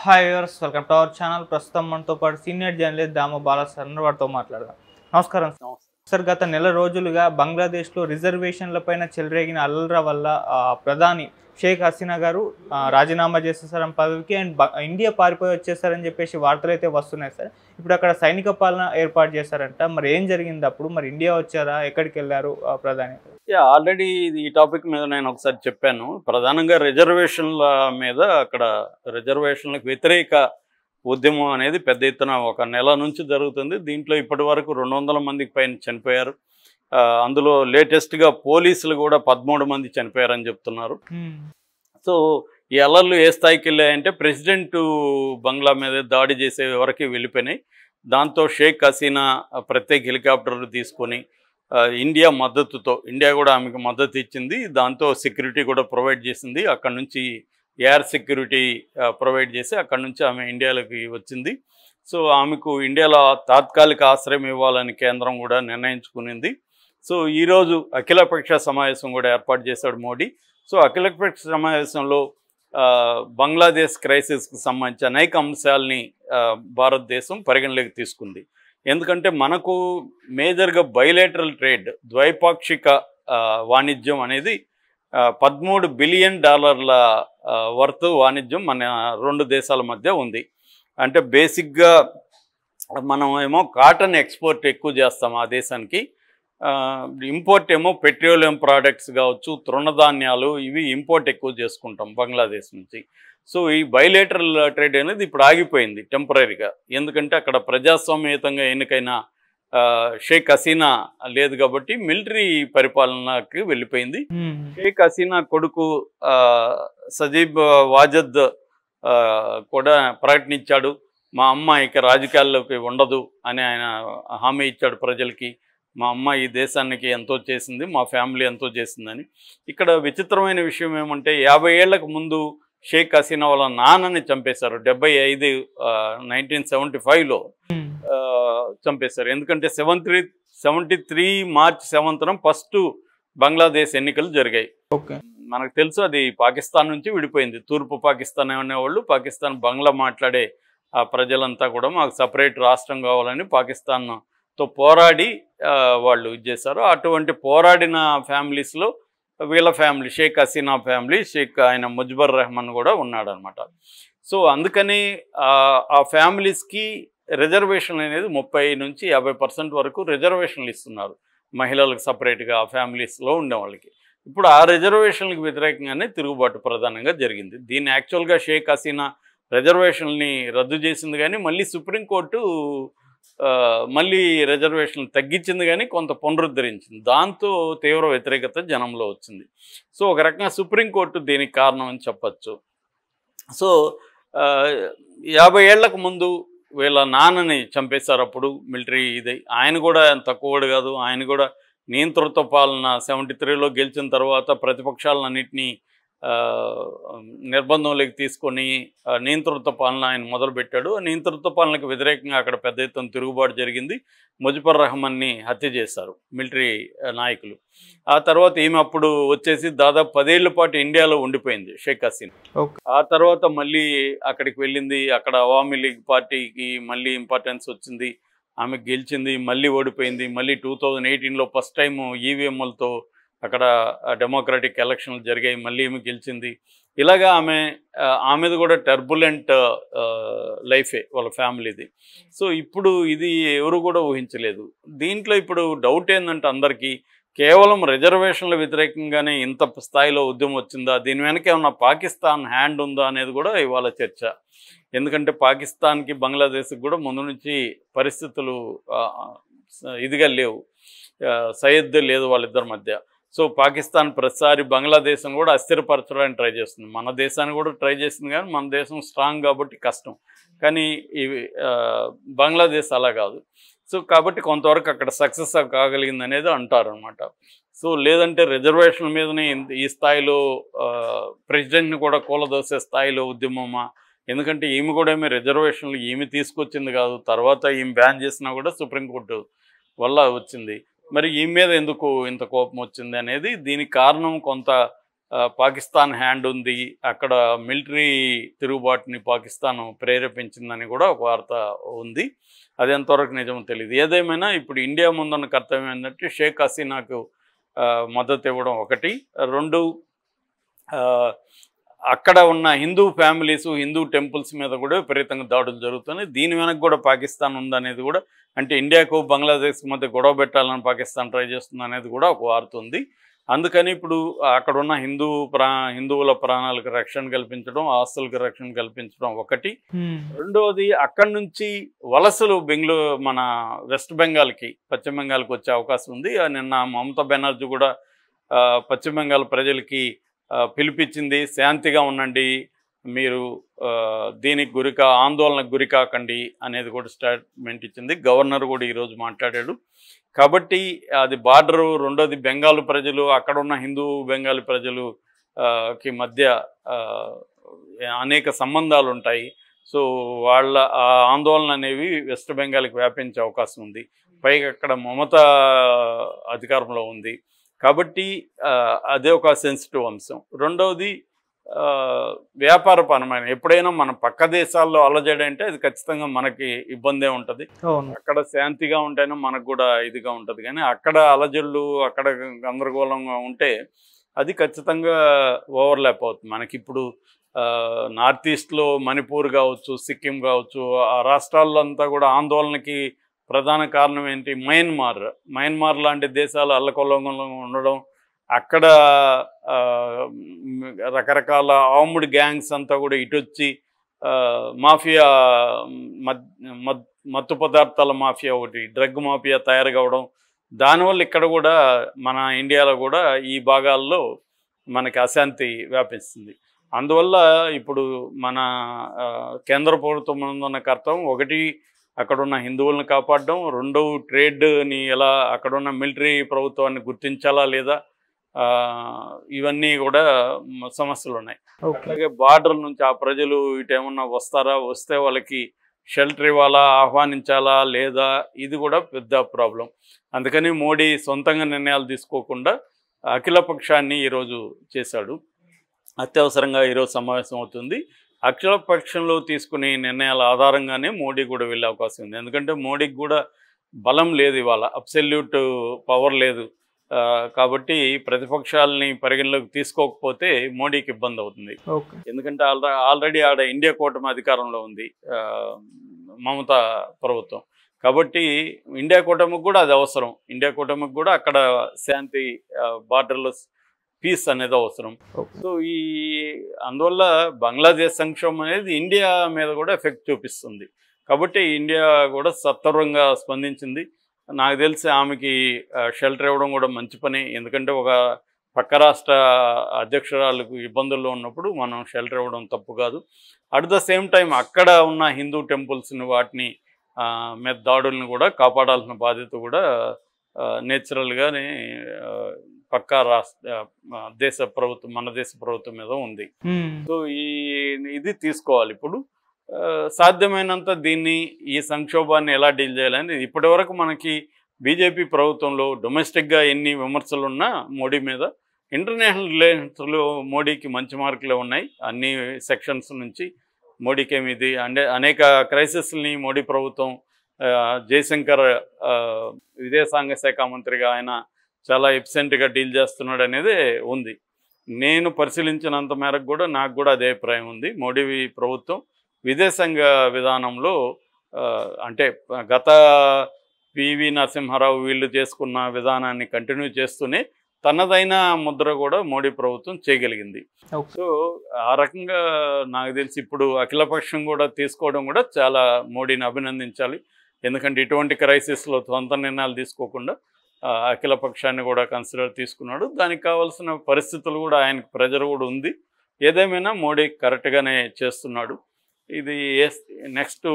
Hi viewers, welcome to our channel. ప్రస్తుతం మనతో పాటు సీనియర్ జర్నలిస్ట్ దామ బాలా సార్ వారితో మాట్లాడదాం. నమస్కారం సార్. గత నెల రోజులుగా బంగ్లాదేశ్లో రిజర్వేషన్లపైన చెలరేగిన అల్లర్ల వల్ల ప్రధాని షేక్ హసీనా గారు రాజీనామా చేసేసారని పదవికి అండ్ ఇండియా పారిపోయి వచ్చేసారని చెప్పేసి వార్తలు అయితే వస్తున్నాయి సార్. ఇప్పుడు అక్కడ సైనిక పాలన ఏర్పాటు చేశారంట. మరి ఏం జరిగింది అప్పుడు? మరి ఇండియా వచ్చారా? ఎక్కడికి వెళ్ళారు ప్రధాని? ఆల్రెడీ ఈ టాపిక్ మీద నేను ఒకసారి చెప్పాను. ప్రధానంగా రిజర్వేషన్ల మీద అక్కడ రిజర్వేషన్లకు వ్యతిరేక ఉద్యమం అనేది పెద్ద ఎత్తున ఒక నెల నుంచి జరుగుతుంది. దీంట్లో ఇప్పటి వరకు 200 మందికి పైన చనిపోయారు. అందులో లేటెస్ట్గా పోలీసులు కూడా 13 మంది చనిపోయారని చెప్తున్నారు. సో ఈ అల్లర్లు ఏ స్థాయికి వెళ్ళాయంటే ప్రెసిడెంట్ బంగ్లా మీద దాడి చేసే వరకు వెళ్ళిపోయినాయి. దాంతో షేక్ హసీనా ప్రత్యేక హెలికాప్టర్లు తీసుకొని ఇండియా మద్దతుతో, ఇండియా కూడా ఆమెకు మద్దతు ఇచ్చింది. దాంతో సెక్యూరిటీ కూడా ప్రొవైడ్ చేసింది. అక్కడ నుంచి ఎయిర్ సెక్యూరిటీ ప్రొవైడ్ చేసి అక్కడ నుంచి ఆమె ఇండియాలోకి వచ్చింది. సో ఆమెకు ఇండియాలో తాత్కాలిక ఆశ్రయం ఇవ్వాలని కేంద్రం కూడా నిర్ణయించుకునింది. సో ఈరోజు అఖిలపక్ష సమావేశం కూడా ఏర్పాటు చేశాడు మోడీ. సో అఖిలపక్ష సమావేశంలో బంగ్లాదేశ్ క్రైసిస్కి సంబంధించి అనేక అంశాలని భారతదేశం పరిగణలోకి తీసుకుంది. ఎందుకంటే మనకు మేజర్గా బైలేటరల్ ట్రేడ్, ద్వైపాక్షిక వాణిజ్యం అనేది $13 బిలియన్ వర్త్ వాణిజ్యం మన రెండు దేశాల మధ్య ఉంది. అంటే బేసిక్గా మనం ఏమో కాటన్ ఎక్స్పోర్ట్ ఎక్కువ చేస్తాం ఆ దేశానికి, ఇంపోర్ట్ ఏమో పెట్రోలియం ప్రోడక్ట్స్ కావచ్చు, తృణధాన్యాలు, ఇవి ఇంపోర్ట్ ఎక్కువ చేసుకుంటాం బంగ్లాదేశ్ నుంచి. సో ఈ బైలేటరల్ ట్రేడ్ అనేది ఇప్పుడు ఆగిపోయింది టెంపరీగా. ఎందుకంటే అక్కడ ప్రజాస్వామ్యయుతంగా ఎన్నికైన షేక్ హసీనా లేదు కాబట్టి మిలిటరీ పరిపాలనకి వెళ్ళిపోయింది. షేక్ హసీనా కొడుకు సజీబ్ వాజద్ కూడా ప్రకటించాడు, మా అమ్మ ఇక రాజకీయాల్లోకి ఉండదు అని ఆయన హామీ ఇచ్చాడు ప్రజలకి. మా అమ్మ ఈ దేశానికి ఎంతో చేసింది, మా ఫ్యామిలీ ఎంతో చేసిందని. ఇక్కడ విచిత్రమైన విషయం ఏమంటే 50 ఏళ్లకు ముందు షేక్ హసీనా వాళ్ళ నాన్నని చంపేశారు. 1975లో చంపేశారు. ఎందుకంటే 73 మార్చి 7న ఫస్ట్ బంగ్లాదేశ్ ఎన్నికలు జరిగాయి. మనకు తెలుసు అది పాకిస్తాన్ నుంచి విడిపోయింది. తూర్పు పాకిస్తాన్ అనేవాళ్ళు, పాకిస్తాన్ బంగ్లా మాట్లాడే ఆ ప్రజలంతా కూడా మాకు సపరేట్ రాష్ట్రం కావాలని పాకిస్తాన్తో పోరాడి వాళ్ళు ఇది చేశారు. అటువంటి పోరాడిన ఫ్యామిలీస్లో వీళ్ళ ఫ్యామిలీ, షేక్ హసీనా ఫ్యామిలీ, ఆయన ముజిబుర్ రెహమాన్ కూడా ఉన్నాడు అనమాట. సో అందుకని ఆ ఫ్యామిలీస్కి రిజర్వేషన్ అనేది 30 నుంచి 50% వరకు రిజర్వేషన్లు ఇస్తున్నారు మహిళలకు సపరేట్గా, ఆ ఫ్యామిలీస్లో ఉండే వాళ్ళకి. ఇప్పుడు ఆ రిజర్వేషన్లకు వ్యతిరేకంగానే తిరుగుబాటు ప్రధానంగా జరిగింది. దీన్ని యాక్చువల్గా షేక్ హసీనా రిజర్వేషన్ని రద్దు చేసింది, కానీ మళ్ళీ సుప్రీంకోర్టు మళ్ళీ రిజర్వేషన్లు తగ్గించింది, కానీ కొంత పునరుద్ధరించింది. దాంతో తీవ్ర వ్యతిరేకత జనంలో వచ్చింది. సో ఒక రకంగా సుప్రీంకోర్టు దీనికి కారణం అని చెప్పచ్చు. సో 50 ఏళ్లకు ముందు వీళ్ళ నాన్నని చంపేశారు అప్పుడు మిలిటరీ ఇది. ఆయన కూడా తక్కువడు కాదు. ఆయన కూడా నియంతృత్వ పాలన 73లో గెలిచిన తర్వాత ప్రతిపక్షాలన్నింటినీ నిర్బంధంలోకి తీసుకొని నియంతృత్వ పాలన ఆయన మొదలుపెట్టాడు. నియంతృత్వ పాలనకు వ్యతిరేకంగా అక్కడ పెద్ద ఎత్తున తిరుగుబాటు జరిగింది. ముజిబుర్ రెహమాన్ని హత్య చేశారు మిలిటరీ నాయకులు. ఆ తర్వాత ఈమె అప్పుడు వచ్చేసి దాదాపు 10 ఏళ్ల పాటు ఇండియాలో ఉండిపోయింది షేక్ హసీనా. ఆ తర్వాత మళ్ళీ అక్కడికి వెళ్ళింది. అక్కడ అవామీ లీగ్ పార్టీకి మళ్ళీ ఇంపార్టెన్స్ వచ్చింది. ఆమె గెలిచింది, మళ్ళీ ఓడిపోయింది. మళ్ళీ 2018లో ఫస్ట్ టైం ఈవీఎంలతో అక్కడ డెమోక్రటిక్ ఎలక్షన్లు జరిగాయి, మళ్ళీ ఏమి గెలిచింది. ఇలాగా ఆమెది కూడా టర్బులెంట్ లైఫే వాళ్ళ ఫ్యామిలీది. సో ఇప్పుడు ఇది ఎవరు కూడా ఊహించలేదు. దీంట్లో ఇప్పుడు డౌట్ ఏంటంటే అందరికీ కేవలం రిజర్వేషన్ల వ్యతిరేకంగానే ఇంత స్థాయిలో ఉద్యమం వచ్చిందా, దీని వెనక ఏమన్నా పాకిస్తాన్ హ్యాండ్ ఉందా అనేది కూడా ఇవాళ చర్చ. ఎందుకంటే పాకిస్తాన్కి బంగ్లాదేశ్కి కూడా ముందు నుంచి పరిస్థితులు ఇదిగా లేవు, సయద్దు లేదు వాళ్ళిద్దరి మధ్య. సో పాకిస్తాన్ ప్రతిసారి బంగ్లాదేశ్ని కూడా అస్థిరపరచడానికి ట్రై చేస్తుంది. మన దేశాన్ని కూడా ట్రై చేస్తుంది, కానీ మన దేశం స్ట్రాంగ్ కాబట్టి కష్టం. కానీ ఇవి బంగ్లాదేశ్ అలా కాదు. సో కాబట్టి కొంతవరకు అక్కడ సక్సెస్ కాగలిగింది అనేది అంటారు అనమాట. సో లేదంటే రిజర్వేషన్ల మీదనే ఈ స్థాయిలో ప్రెసిడెంట్ని కూడా కూలదోసే స్థాయిలో ఉద్యమమా? ఎందుకంటే ఈమె కూడా ఏమి రిజర్వేషన్లు ఈమె తీసుకొచ్చింది కాదు, తర్వాత ఈమె బ్యాన్ చేసినా కూడా సుప్రీంకోర్టు వల్ల వచ్చింది. మరి ఈ మీద ఎందుకు ఇంత కోపం వచ్చింది అనేది దీనికి కారణం కొంత పాకిస్తాన్ హ్యాండ్ ఉంది, అక్కడ మిలిటరీ తిరుగుబాటుని పాకిస్తాన్ ప్రేరేపించిందని కూడా ఒక వార్త ఉంది. అది ఎంతవరకు నిజమో తెలియదు. ఏదేమైనా ఇప్పుడు ఇండియా ముందున్న కర్తవ్యం ఏంటంటే షేక్ హసీనాకు మద్దతు ఇవ్వడం ఒకటి, రెండు అక్కడ ఉన్న హిందూ ఫ్యామిలీస్, హిందూ టెంపుల్స్ మీద కూడా విపరీతంగా దాడులు జరుగుతున్నాయి. దీని వెనక కూడా పాకిస్తాన్ ఉందనేది కూడా, అంటే ఇండియాకు బంగ్లాదేశ్కి మధ్య గొడవ పెట్టాలని పాకిస్తాన్ ట్రై చేస్తుంది అనేది కూడా ఒక వార్త ఉంది. అందుకని ఇప్పుడు అక్కడ ఉన్న హిందువుల ప్రాణాలకు రక్షణ కల్పించడం, ఆస్తులకు రక్షణ కల్పించడం ఒకటి. రెండవది అక్కడి నుంచి వలసలు మన వెస్ట్ బెంగాల్కి, పశ్చిమ బెంగాల్కి వచ్చే అవకాశం ఉంది. నిన్న మమతా బెనర్జీ కూడా పశ్చిమ బెంగాల్ ప్రజలకి పిలిపించింది, శాంతిగా ఉండండి, మీరు దీనికి ఆందోళనకు గురి కాకండి అనేది కూడా స్టేట్మెంట్ ఇచ్చింది. గవర్నర్ కూడా ఈరోజు మాట్లాడాడు. కాబట్టి అది బార్డరు. రెండోది బెంగాల్ ప్రజలు, అక్కడ ఉన్న హిందూ బెంగాలీ ప్రజలు కి మధ్య అనేక సంబంధాలు ఉంటాయి. సో వాళ్ళ ఆందోళన అనేవి వెస్ట్ బెంగాల్కి వ్యాపించే అవకాశం ఉంది. పైగా అక్కడ మమతా అధికారంలో ఉంది కాబట్టి అదే ఒక సెన్సిటివ్ అంశం. రెండవది వ్యాపారపరమైన, ఎప్పుడైనా మన పక్క దేశాల్లో అలజడి అంటే అది ఖచ్చితంగా మనకి ఇబ్బందే ఉంటుంది. అక్కడ శాంతిగా ఉంటేనే మనకు కూడా ఇదిగా ఉంటుంది. కానీ అక్కడ అలజడులు, అక్కడ గందరగోళంగా ఉంటే అది ఖచ్చితంగా ఓవర్లాప్ అవుతుంది. మనకి ఇప్పుడు నార్త్ ఈస్ట్లో మణిపూర్ కావచ్చు, సిక్కిం కావచ్చు, ఆ రాష్ట్రాల్లో అంతా కూడా ఆందోళనకి ప్రధాన కారణం ఏంటి? మయన్మార్ లాంటి దేశాలు అల్లకొల్లంగా ఉండడం, అక్కడ రకరకాల ఆర్మ్డ్ గ్యాంగ్స్ అంతా కూడా ఇటొచ్చి మాఫియా, మత్తు పదార్థాల మాఫియా, ఒకటి డ్రగ్ మాఫియా తయారు కావడం, దానివల్ల ఇక్కడ కూడా మన ఇండియాలో కూడా ఈ భాగాల్లో మనకి అశాంతి వ్యాపిస్తుంది. అందువల్ల ఇప్పుడు మన కేంద్ర ప్రభుత్వం ఉన్న కర్తవ్యం ఒకటి అక్కడున్న హిందువులను కాపాడడం, రెండో ట్రేడ్ని ఎలా, అక్కడున్న మిలిటరీ ప్రభుత్వాన్ని గుర్తించాలా లేదా, ఇవన్నీ కూడా సమస్యలు ఉన్నాయి. అలాగే బార్డర్ నుంచి ఆ ప్రజలు ఇటు ఏమన్నా వస్తారా, వస్తే వాళ్ళకి షెల్టర్ ఇవ్వాలా, ఆహ్వానించాలా లేదా, ఇది కూడా పెద్ద ప్రాబ్లం. అందుకని మోడీ సొంతంగా నిర్ణయాలు తీసుకోకుండా అఖిలపక్షాన్ని ఈరోజు చేశాడు. అత్యవసరంగా ఈరోజు సమావేశం అవుతుంది. అఖిలపక్షంలో తీసుకునే నిర్ణయాల ఆధారంగానే మోడీ కూడా వెళ్ళే అవకాశం ఉంది. ఎందుకంటే మోడీకి కూడా బలం లేదు, ఇవాళ అబ్సల్యూట్ పవర్ లేదు. కాబట్టి ప్రతిపక్షాలని పరిగణలోకి తీసుకోకపోతే మోడీకి ఇబ్బంది అవుతుంది. ఎందుకంటే ఆల్రెడీ ఆడ ఇండియా కూటమి అధికారంలో ఉంది, మమతా ప్రభుత్వం. కాబట్టి ఇండియా కూటమికి కూడా అది అవసరం. ఇండియా కూటమికి కూడా అక్కడ శాంతి, బార్డర్లో పీస్ అనేది అవసరం. సో అందువల్ల బంగ్లాదేశ్ సంక్షోభం అనేది ఇండియా మీద కూడా ఎఫెక్ట్ చూపిస్తుంది. కాబట్టి ఇండియా కూడా సత్వరంగా స్పందించింది. నాకు తెలిసి ఆమెకి షెల్టర్ ఇవ్వడం కూడా మంచి పని. ఎందుకంటే ఒక పక్క రాష్ట్ర అధ్యక్షురాలకు ఇబ్బందుల్లో ఉన్నప్పుడు మనం షెల్టర్ ఇవ్వడం తప్పు కాదు. అట్ ద సేమ్ టైం అక్కడ ఉన్న హిందూ టెంపుల్స్ని, వాటిని మీద దాడులను కూడా కాపాడాల్సిన బాధ్యత కూడా నేచురల్గానే పక్కా దేశ ప్రభుత్వం, మన దేశ ప్రభుత్వం మీద ఉంది. సో ఇది తీసుకోవాలి. ఇప్పుడు సాధ్యమైనంత దీన్ని, ఈ సంక్షోభాన్ని ఎలా డీల్ చేయాలని, ఇప్పటి వరకు మనకి బీజేపీ ప్రభుత్వంలో డొమెస్టిక్గా ఎన్ని విమర్శలు ఉన్నా మోడీ మీద, ఇంటర్నేషనల్ రిలేషన్స్లో మోడీకి మంచి మార్కులే ఉన్నాయి. అన్ని సెక్షన్స్ నుంచి మోడీకి ఏమి ఇది అంటే అనేక క్రైసిస్ని మోడీ ప్రభుత్వం, జయశంకర్ విదేశాంగ శాఖ మంత్రిగా ఆయన చాలా ఎఫిషియెంట్గా డీల్ చేస్తున్నాడు అనేది ఉంది. నేను పరిశీలించినంత మేరకు కూడా నాకు కూడా అదే అభిప్రాయం ఉంది. మోడీ ప్రభుత్వం విదేశాంగ విధానంలో అంటే గత పివి నరసింహారావు వీళ్ళు చేసుకున్న విధానాన్ని కంటిన్యూ చేస్తూనే తనదైన ముద్ర కూడా మోడీ ప్రభుత్వం చేయగలిగింది. సో ఆ రకంగా నాకు తెలిసి ఇప్పుడు అఖిలపక్షం కూడా తీసుకోవడం కూడా చాలా మోడీని అభినందించాలి. ఎందుకంటే ఇటువంటి క్రైసిస్లో సొంత నిర్ణయాలు తీసుకోకుండా అఖిలపక్షాన్ని కూడా కన్సిడర్ తీసుకున్నాడు. దానికి కావాల్సిన పరిస్థితులు కూడా ఆయనకు ప్రెజర్ కూడా ఉంది. ఏదేమైనా మోడీ కరెక్ట్గానే చేస్తున్నాడు. ఇది నెక్స్ట్